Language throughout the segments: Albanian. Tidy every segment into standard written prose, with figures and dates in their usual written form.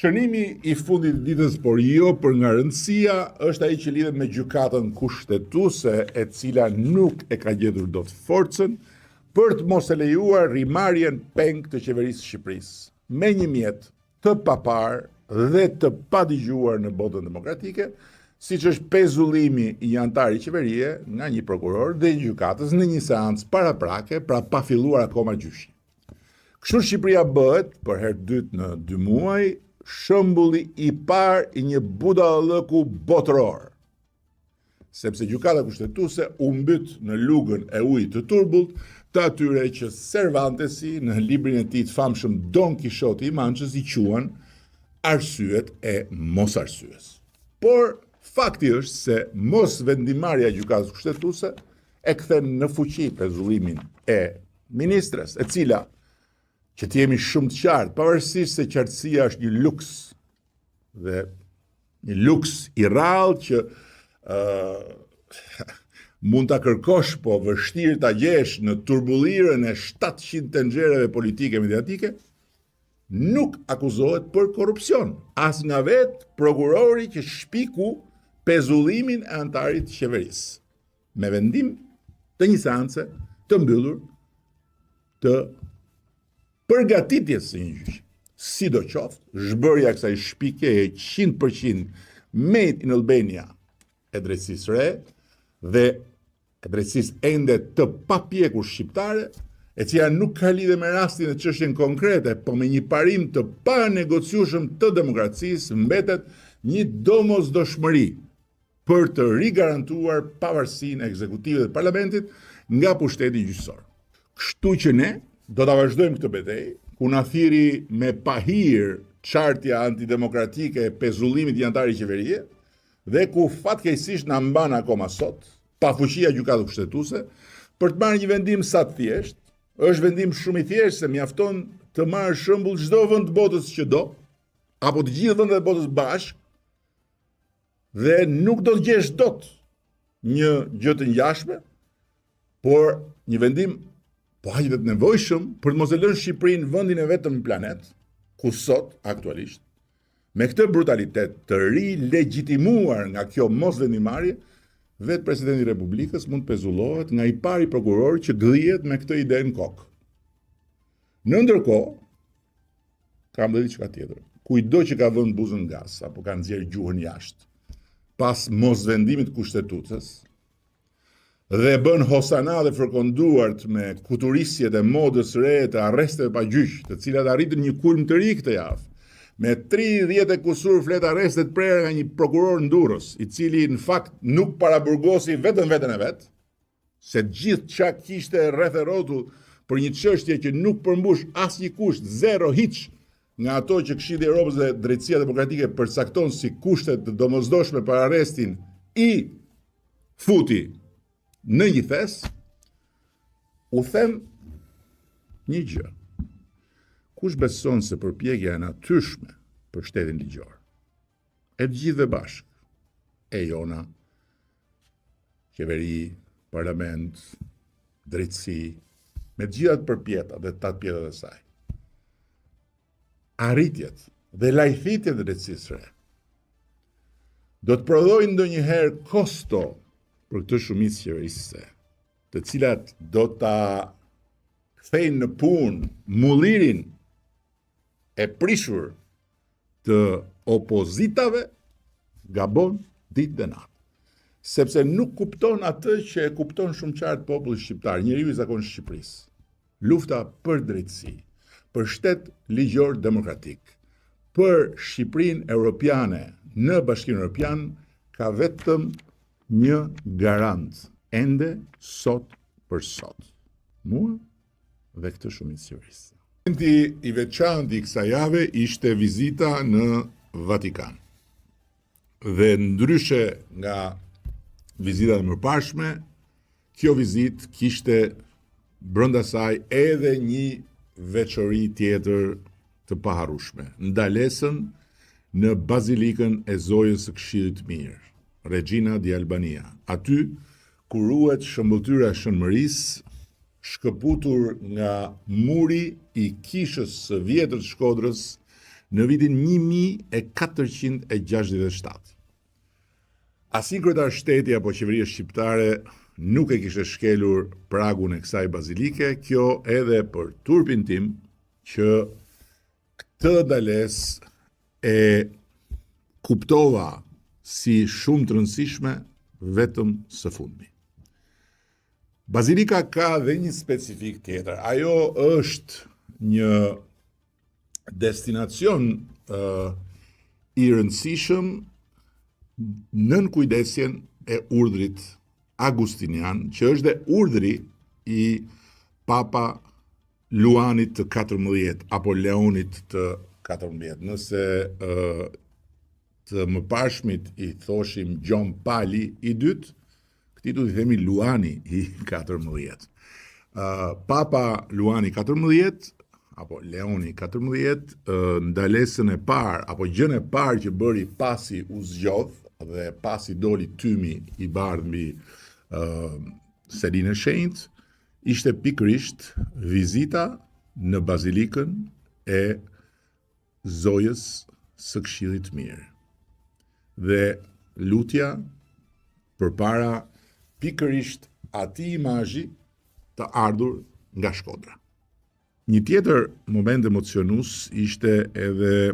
Shënimi i fundit të ditës, por jo për nga rëndësia, është ai që lidhet me gjykatën kushtetuese, e cila nuk e ka gjetur dot forcën për të mos e lejuar rrimarrjen peng të qeverisë së Shqipërisë, me një mjet të papar dhe të padëgjuar në botën demokratike, siç është pezullimi i një antari qeverie nga një prokuror dhe gjykatës në një seancë paraprake, pra pa filluar akoma gjyshi. Kështu Shqipëria bëhet, për herë të dytë në 2 muaj, shembulli i parë i një budallëku botëror, sepse gjykata kushtetuese u mbyt në lugën e ujit të turbullt të atyre që Cervantesi në librin e tij të famshëm Don Kishoti i Manchës i quan arsyet e mosarsyes. Por fakti është se mos vendimarrja e gjykatës kushtetuese e kthen në fuqi pezullimin e ministres, e cila, që të jemi shumë të qartë, pavarësisht se qartësia është një luks, dhe një luks i rrallë që mund ta kërkosh, po vështirë ta gjesh në turbullirën e 700 tenxhereve politike e mediatike, nuk akuzohet për korrupsion, as nga vetë prokurori që shpiku pezullimin e antarit të qeverisë, me vendim të një seance të mbyllur të përgatitjes së një gjyqi. Sidoqoftë, zhbërja e kësaj shpikjeje 100% made in Albania e drejtësisë re dhe e drejtësisë ende të papjekur shqiptare, e cila nuk ka lidhje me rastin e çështjen konkrete, po me një parim të panegociueshëm të demokracisë, mbetet një domosdoshmëri për të rigarantuar pavarësinë e ekzekutivit dhe parlamentit nga pushteti gjyqësor. Kështu që ne do ta vazhdojmë këtë betejë, ku na thiri me pahir çartja antidemokratike e pezullimit i antarit qeverie, dhe ku fatkeqësisht na mban akoma sot pa fuqia e gjykatës kushtetuese për të marrë një vendim sa të thjeshtë. Është vendim shumë i thjeshtë, se mjafton të marrë shembull çdo vend të botës që do, apo të gjithë vendet e botës bashkë, dhe nuk do të gjesh dot një gjë të ngjashme, por një vendim po aq të nevojshëm për të mos e lënë Shqipërinë vendin e vetëm në planet, ku sot, aktualisht, me këtë brutalitet të rilegjitimuar nga kjo mosvendimarrje, vetë presidenti i Republikës mund pezullohet nga i pari prokuror që gdhihet me këtë ide në kokë. Në ndërkohë, kam dhe diçka tjetër. Kujdo që ka vënë buzën gas apo ka nxjerrë gjuhën jashtë pas mosvendimit kushtetueses, dhe bën hosana dhe fërkonduart me kuturisjet e modës re të arresteve pa gjyq, të cilat arritën një kulm të ri këtë javë, me 30 e kusur flet arrestet prerë nga një prokuror në Durrës, i cili në fakt nuk paraburgosi vetën e vet, se gjithë çka kishte rreth e rrotull për një çështje që nuk përmbush asnjë kusht, zero hiç, nga ato që Këshilli i Evropës dhe Drejtësia Demokratike përcakton si kushte të domosdoshme për arrestin, i futi në një thes, u them një gjë. Kush beson se përpjekja e natyrshme për shtetin ligjor, e të gjithëve bashkë, e jona, qeveri, parlament, drejtësi, me të gjithat përpjetat dhe 8 pjetat e saj, arritjet dhe lajthitjet e drejtësisë re, do të prodhojnë ndonjëherë kosto për këtë shumicë qeverisëse, të cilat do ta kthejnë në punë mullirin e prishur të opozitave, gabon ditë dhe natë. Sepse nuk kupton atë që e kupton shumë qartë populli shqiptar, njeriu i zakonshëm Shqipërisë. Lufta për drejtësi, për shtet ligjor demokratik, për Shqipërinë europiane në Bashkimin Evropian ka vetëm një garant, ende sot për sot. Mua dhe këtë shumicë qeverisë. Momenti i veçantë i kësaj jave ishte vizita në Vatikan. Dhe ndryshe nga vizitat e mëparshme, kjo vizitë kishte brenda saj edhe një veçori tjetër të paharrueshme, ndalesën në Bazilikën e Zojës së Këshillit të Mirë, Regina di Albania, aty ku ruhet shëmbëltyra e Shënmërisë, shkëputur nga muri i kishës së vjetër të Shkodrës në vitin 1467. Asnjë kryetar shteti apo qeveria shqiptare nuk e kishte shkelur pragun e kësaj bazilike, kjo edhe për turpin tim që këtë ndalesë e kuptova si shumë të rëndësishme vetëm së fundmi. Bazilika ka dhe një specifik tjetër. Ajo është një destinacion i rëndësishëm nën kujdesjen e urdhrit Agustinian, që është dhe urdhri i Papa Luanit të 14 apo Leonit të 14. Nëse të mëparshmit i thoshim Gjon Pali i dytë, këti du t'i themi Luani i 14. Papa Luani 14 apo Leoni 14, ndalesën e parë apo gjën e parë që bëri pasi u zgjodh dhe pasi doli tymi i bardh mbi Selin e Shenjtë, ishte pikërisht vizita në bazilikën e Zojës së Këshillit të Mirë dhe lutja përpara pikërisht atij imazhi të ardhur nga Shkodra. Një tjetër moment emocionues ishte edhe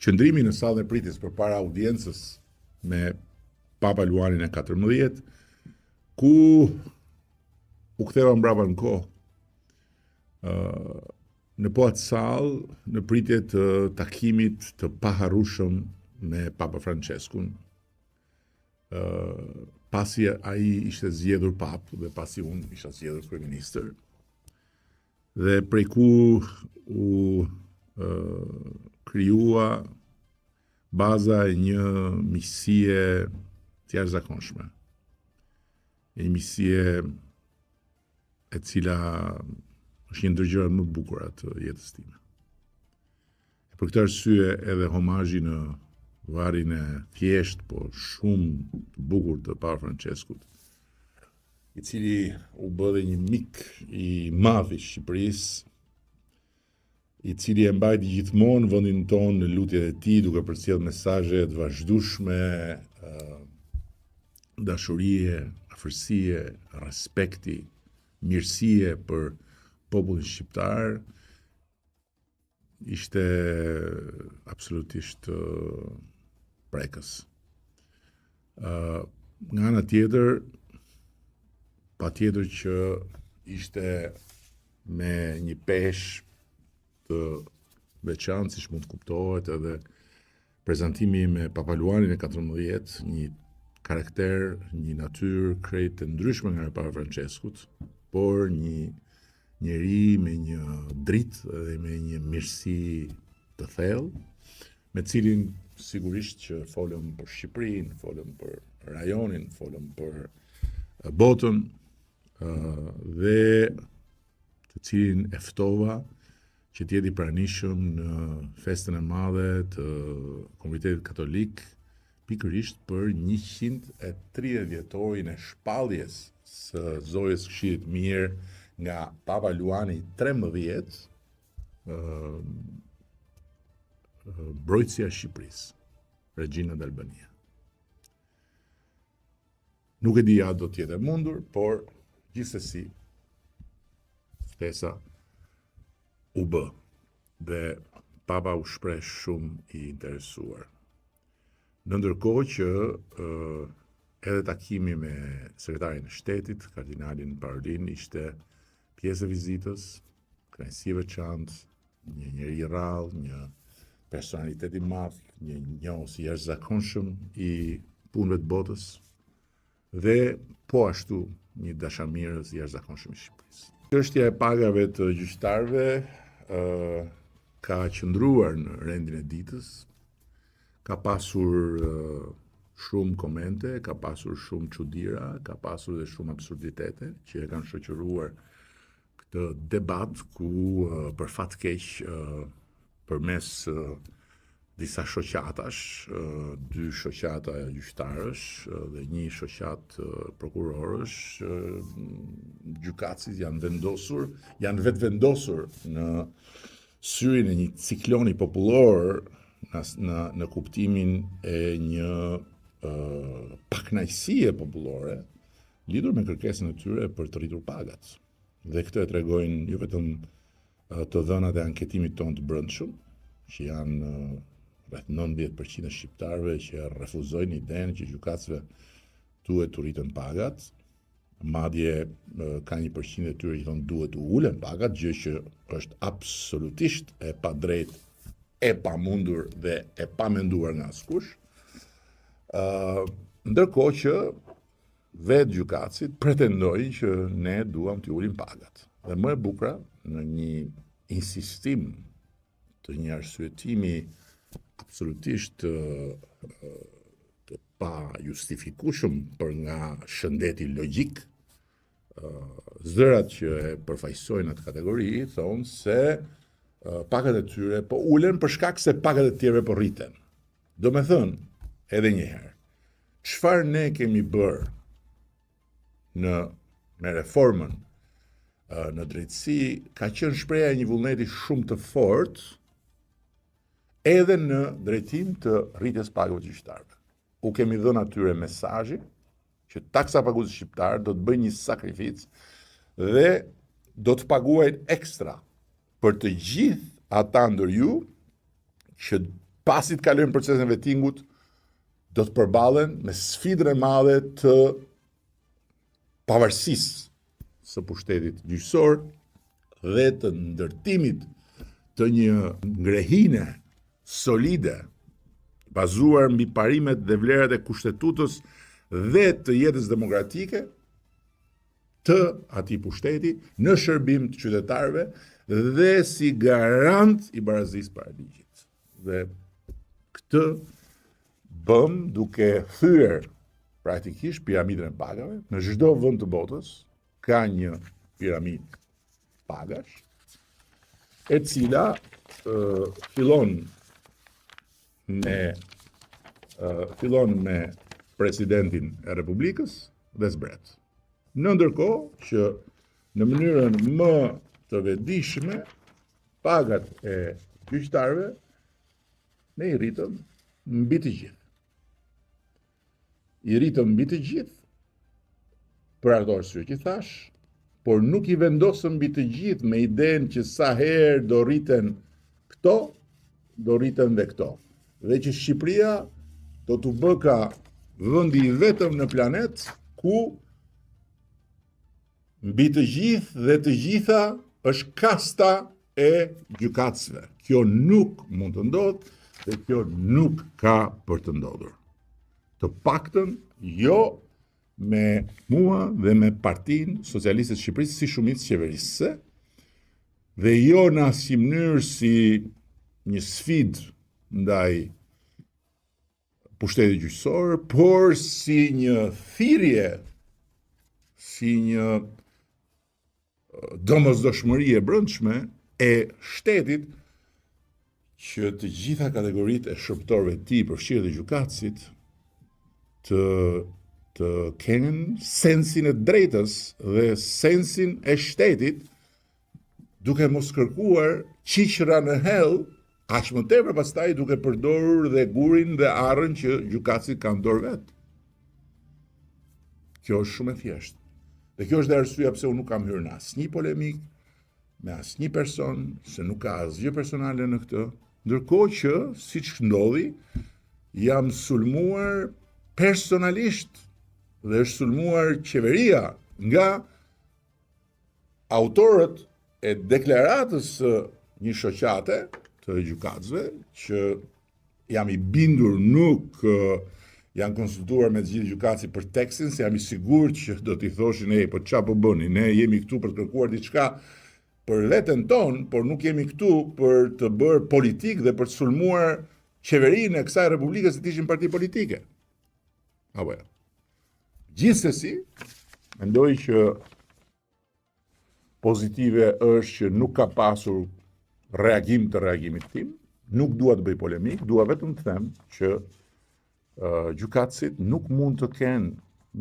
qëndrimi në sallën e pritjes përpara audiencës me Papa Luanin e 14, ku u ktheva mbrapa në kohë. Në po atë sallë, në pritje të takimit të paharrueshëm me Papa Franceskun, pasi ai ishte zgjedhur pap dhe pasi unë isha zgjedhur kryeministër, dhe prej ku u krijua baza e një miqësie të jashtëzakonshme. Një miqësie e cila është një ndër gjërat më të bukura të jetës time. Për këtë arsye edhe homazhi në varrin e thjesht, po shumë të bukur të Papa Franceskut, i cili u bë dhe një mik i madh i Shqipërisë, i cili e mbajti gjithmonë vendin tonë në lutjet e tij, duke përcjellë mesazhe të vazhdueshme, dashurie, afërsie, respekti, mirësie për popullin shqiptar, ishte absolutisht prekës. Nga ana tjetër, patjetër që ishte me një peshë të veçantë, siç mund të kuptohet, edhe prezantimi me Papa Luanin e 14, një karakter, një natyrë krejt të ndryshme nga Papa Franceskut, por një njeri me një dritë dhe me një mirësi të thellë, me cilin sigurisht që folëm për Shqipërinë, folëm për rajonin, folëm për botën, dhe të cilin e ftova që t'jeti i pranishëm në festën e madhe të Komunitetit Katolik, pikërisht për 130 vjetorin e shpalljes së Zojës së Këshillit të Mirë nga Papa Luani 13, mbrojtësia e Shqipërisë, Regjina d'Albania. Nuk e di a do t'jetë e mundur, por gjithsesi ftesa u bë dhe Papa u shpreh shumë i interesuar. Në ndërkohë që edhe takimi me sekretarin e shtetit, kardinalin Parolin, ishte pjesë e vizitës, kënaqësi e veçantë, një njeri i rrallë, një personalitet i madh, një njohës i jashtëzakonshëm i punëve të botës, dhe po ashtu një dashamirës i jashtëzakonshëm i Shqipërisë. Çështja e pagave të gjyqtarëve ka qëndruar në rendin e ditës, ka pasur shumë komente, ka pasur shumë çuditëra, ka pasur dhe shumë absurditete që e kanë shoqëruar këtë debat ku për fat keq përmes disa shoqatash, 2 shoqata gjyqtarësh dhe 1 shoqat prokurorësh, gjykatësit janë vetë vendosur në syrin e një cikloni popullor në kuptimin e një pakënaqësie popullore lidhur me kërkesën e tyre për të rritur pagat. Dhe këtë e tregojnë jo vetëm të dhënat e anketimit tonë të brendshëm, që janë rreth 90% e shqiptarëve që refuzojnë idenë që gjykatësve duhet të rriten pagat, madje ka 1% e tyre që thonë duhet të ulen pagat, gjë që është absolutisht e padrejtë, e pamundur dhe e pamenduar nga askush. Ndërkohë që vetë gjykatësit pretendojnë që ne duam të ulim pagat. Dhe më e bukura, në një insistim të një arsyetimi absolutisht të pa justifikueshëm për nga shëndeti logjik, zërat që e përfaqësojnë atë kategori thonë se pagat e tyre po ulen për shkak se pagat e tjerëve po rriten. Do me thënë, edhe një herë, çfarë ne kemi bërë me reformën në drejtësi ka qenë shpreha e një vullneti shumë të fortë edhe në drejtim të rritjes pagave të gjyqtarëve. U kemi dhënë atyre mesazhin që taksa paguesi shqiptar do të bëjë një sakrificë dhe do të paguajnë ekstra për të gjithë ata ndër ju që pasi të kalojnë procesin e vettingut do të përballen me sfidën e madhe të pavarësisë së pushtetit gjyqësor dhe të ndërtimit të një ngrehine solide bazuar mbi parimet dhe vlerat e kushtetutës dhe të jetës demokratike të atij pushteti në shërbim të qytetarëve dhe si garant i barazisë para ligjit. Dhe këtë bëm duke thyer praktikisht piramidën e pagave. Në çdo vend të botës ka një piramidë pagash, e cila fillon me presidentin e Republikës dhe zbret. Në ndërkohë që në mënyrën më të vetëdijshme pagat e gjyqtarëve ne i rritëm mbi të gjithë. I rritëm mbi të gjithë për ato arsye që thash, por nuk i vendosëm mbi të gjithë me idenë që sa herë do rriten këto, do rriten dhe këto. Dhe që Shqipëria do të bëka vendi i vetëm në planet ku mbi të gjithë dhe të gjitha është kasta e gjykatësve. Kjo nuk mund të ndodhë dhe kjo nuk ka për të ndodhur. Të paktën jo me mua dhe me Partinë Socialiste të Shqipërisë si shumicë qeverisëse dhe jo në asnjë mënyrë si një sfidë ndaj pushtetit gjyqësor, por si një thirrje, si një domosdoshmëri e brendshme e shtetit që të gjitha kategoritë e shërbëtorëve të tij, përfshirë dhe gjykatësit, të kenë sensin e drejtës dhe sensin e shtetit, duke mos kërkuar qiqra në hell, aq më tepër pastaj duke përdorur dhe gurin dhe arrën që gjykatësit kanë dorë vetë. Kjo është shumë e thjeshtë. Dhe kjo është dhe arsyeja pse unë nuk kam hyrë në asnjë polemik me asnjë person, se nuk ka asgjë personale në këtë, ndërkohë që, siç ndodhi, jam sulmuar personalisht dhe është sulmuar qeveria nga autorët e deklaratës së një shoqate të gjykatësve që jam i bindur nuk janë konsultuar me të gjithë gjykatësit për tekstin, se jam i sigurt që do t'i thoshin po çfarë po bëni, ne jemi këtu për të kërkuar diçka për veten tonë, por nuk jemi këtu për të bërë politikë dhe për të sulmuar qeverinë e kësaj republike se të ishin parti politike. Apo jo. Gjithsesi, mendoj që pozitive është që nuk ka pasur reagim të reagimit tim, nuk dua të bëj polemik, dua vetëm të them që gjykatësit nuk mund të kenë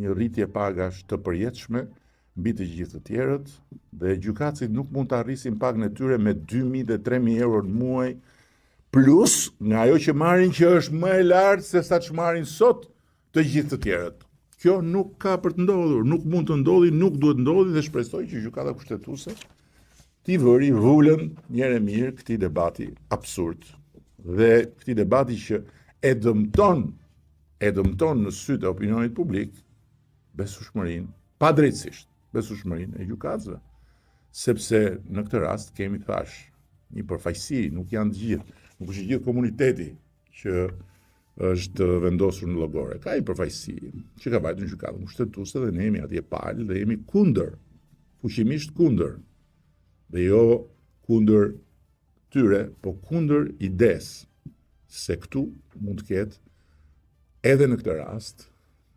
një rritje pagash të përjetshme mbi të gjithë të tjerët, dhe gjykatësit nuk mund të arrisin pagën e tyre me 2.000 dhe 3.000 euro në muaj, plus nga ajo që marrin që është më e lartë se sa që marrin sot të gjithë të tjerët. Kjo nuk ka për të ndodhur, nuk mund të ndodhi, nuk duhet ndodhi dhe shpresoj që gjykata kushtetuese t'i vëri vullën njëre mirë këtij debati absurd dhe këtij debati që e dëmton në sy të opinionit publik besueshmërinë, padrejtësisht besueshmërinë e gjykatësve, sepse në këtë rast kemi thash një përfaqësi, nuk janë të gjithë, nuk është gjithë komuniteti që është vendosur në llogore. Ka një përfaqësi që ka vajtur në gjykatën kushtetuese dhe ne jemi atje palë dhe jemi kundër, fuqimisht kundër. Dhe jo kundër tyre, po kundër idesë se këtu mund të ketë edhe në këtë rast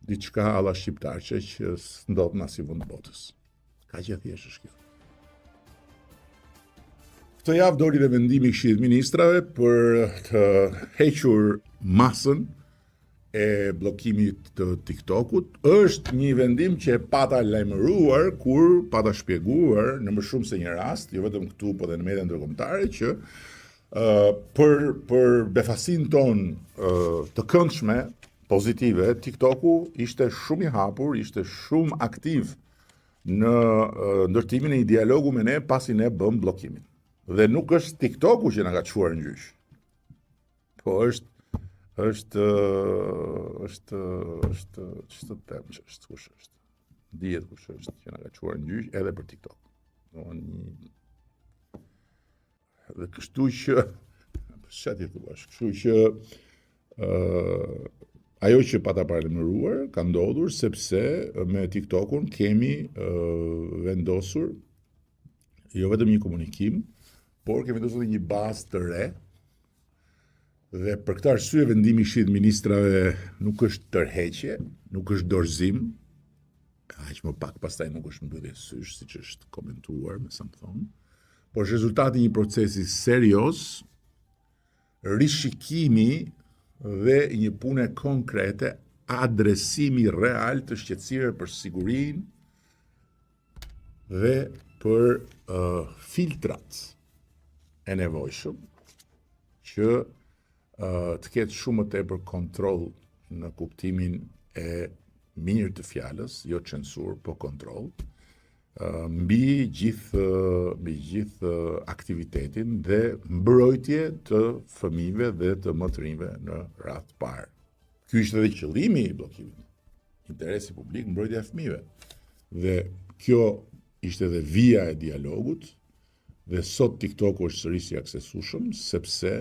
diçka alla shqiptarçe që s'ndodh në asnjë vend të botës. Ka që thjesht është kjo. Këtë javë doli dhe vendimi i Këshillit të Ministrave për të hequr masën e bllokimit të TikTokut. Është një vendim që e pata lajmëruar kur pata shpjeguar në më shumë se një rast, jo vetëm këtu, po dhe në media ndërkombëtare, që për befasin ton të këndshme, pozitive, TikToku ishte shumë i hapur, ishte shumë aktiv në ndërtimin e një dialogu me ne pasi ne bëm bllokimin. Dhe nuk është TikToku që na ka çuar në gjyq. Po është ç'të them që është kush është. Dihet kush është që na ka çuar në gjyq edhe për TikTok. Dhe kështu që çfarë të thuash, kështu që ajo që pata paralajmëruar ka ndodhur sepse me TikTokun kemi vendosur jo vetëm një komunikim, por kemi vendosur një bazë të re. Dhe për këtë arsye vendimi i Këshillit të Ministrave nuk është tërheqje, nuk është dorëzim, aq më pak pastaj nuk është mbyllje sysh, siç është komentuar me sa më thonë, por është rezultati i një procesi serioz, rishikimi dhe një pune konkrete, adresimi real të shqetësirave për sigurinë dhe për filtrat e nevojshëm që të ketë shumë më tepër kontroll në kuptimin e mirë të fjalës, jo censur, po kontroll, mbi gjithë aktivitetin dhe mbrojtje të fëmijëve dhe të më të rinjve në radhë të parë. Ky ishte edhe qëllimi i bllokimit. Interesi publik, mbrojtja e fëmijëve. Dhe kjo ishte edhe vija e dialogut, dhe sot TikToku është sërish i aksesueshëm sepse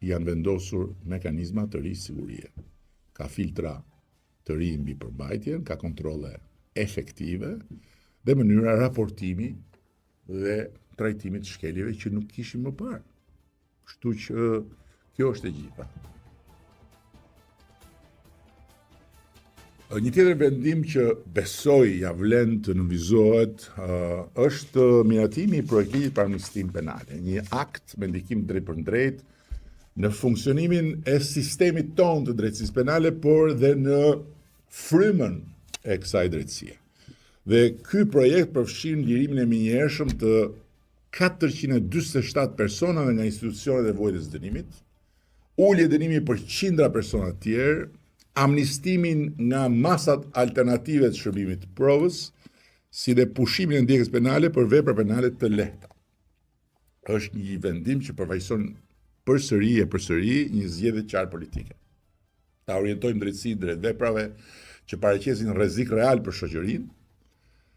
janë vendosur mekanizma të ri sigurie. Ka filtra të ri mbi përmbajtjen, ka kontrolle efektive dhe mënyra raportimi dhe trajtimit të shkeljeve që nuk kishim më parë. Kështu që kjo është e gjitha. Një tjetër vendim që besoj ja vlen të nënvizohet është miratimi i projektit për amnistim penale, një akt me ndikim drejt për drejt në funksionimin e sistemit ton të drejtësisë penale, por dhe në frymën e kësaj drejtësie. Dhe ky projekt përfshin lirimin e menjëhershëm të 447 personave nga institucionet e vojtës dënimit, ulje dënimi për qindra persona të tjerë, amnistimin nga masat alternative të shërbimit të provës, si dhe pushimin e ndjekjes penale për vepra penale të lehta. Është një vendim që përfaqëson përsëri një zgjedhje qartë politike. Ta orientojmë drejtësinë drejt veprave që paraqesin rrezik real për shoqërinë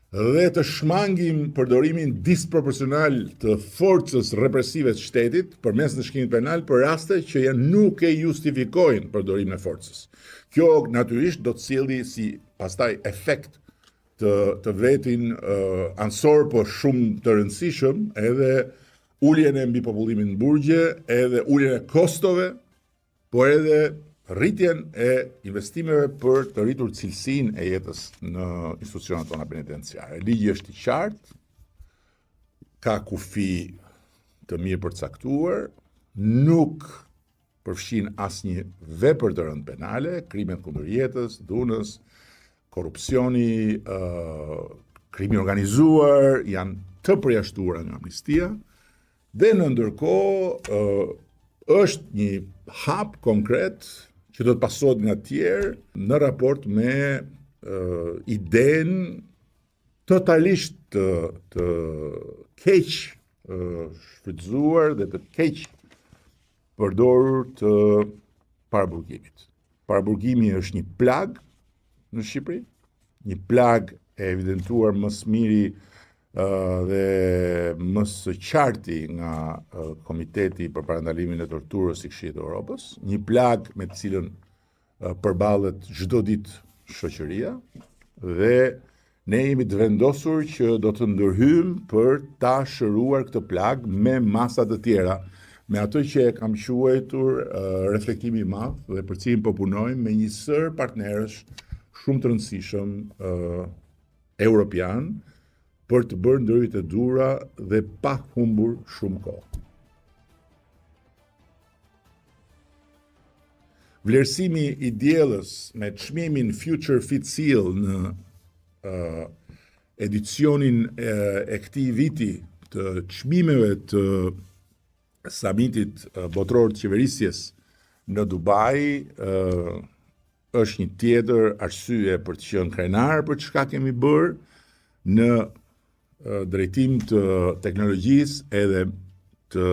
dhe të shmangim përdorimin disproporcional të forcës represive të shtetit përmes ndëshkimit penal për raste që nuk e justifikojnë përdorimin e forcës. Kjo natyrisht do të sjellë si pastaj efekt të vetin ansor, po shumë të rëndësishëm, edhe uljen e mbi popullimin në burgje, edhe uljen e kostove, por edhe rritjen e investimeve për të rritur cilësinë e jetës në institucionet tona penitenciare. Ligji është i qartë, ka kufi të mirë përcaktuar, nuk përfshin asnjë vepër të rëndë penale, krimet kundër jetës, dhunës, korrupsioni, krimi organizuar, janë të përjashtuara nga amnistia, dhe në ndërkohë është një hap konkret që do të pasohet nga tjerë në raport me idenë totalisht të keq shfrytzuar dhe të keq përdorur të paraburgimit. Paraburgimi është një plag në Shqipëri, një plag e evidentuar më së miri dhe më së qarti nga Komiteti për Parandalimin e Torturës i Këshillit të Evropës, një plag me të cilën përballet çdo ditë shoqëria, dhe ne jemi të vendosur që do të ndërhyjmë për ta shëruar këtë plag me masa të tjera, me ato që e kam quajtur reflektimi i madh dhe për cilin po punojmë me një sër partnerësh shumë të rëndësishëm europian për të bërë ndërhyrjet e dhura dhe pa humbur shumë kohë. Vlerësimi i diellës me çmimin Future Fit Seal në edicionin e këtij viti të çmimeve të samitit botror të qeverisjes në Dubai është një tjetër arsye për të qenë krenar për çka kemi bërë në drejtim të teknologjisë edhe të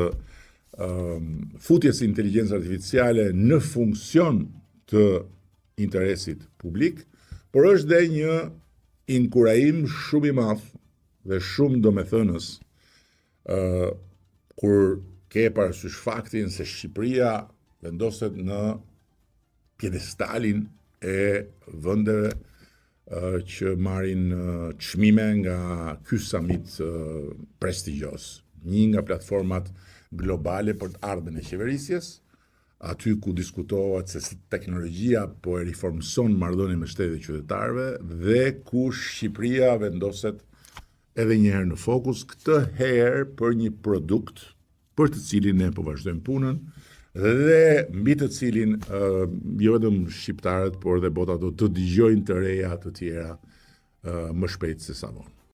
futjes së inteligjencës artificiale në funksion të interesit publik, por është dhe një inkurajim shumë i madh dhe shumë domethënës kur ke parasysh faktin se Shqipëria vendoset në pjedestalin e vendeve që marrin çmime nga ky samit prestigjos, një nga platformat globale për të ardhmen e qeverisjes, aty ku diskutohet se si teknologjia po e riformson marrëdhënien me shtetet e qytetarëve dhe ku Shqipëria vendoset edhe një herë në fokus, këtë herë për një produkt për të cilin ne po vazhdojmë punën dhe mbi të cilin jo vetëm shqiptarët, por dhe bota do të dëgjojnë të reja të tjera më shpejt se sa vonë.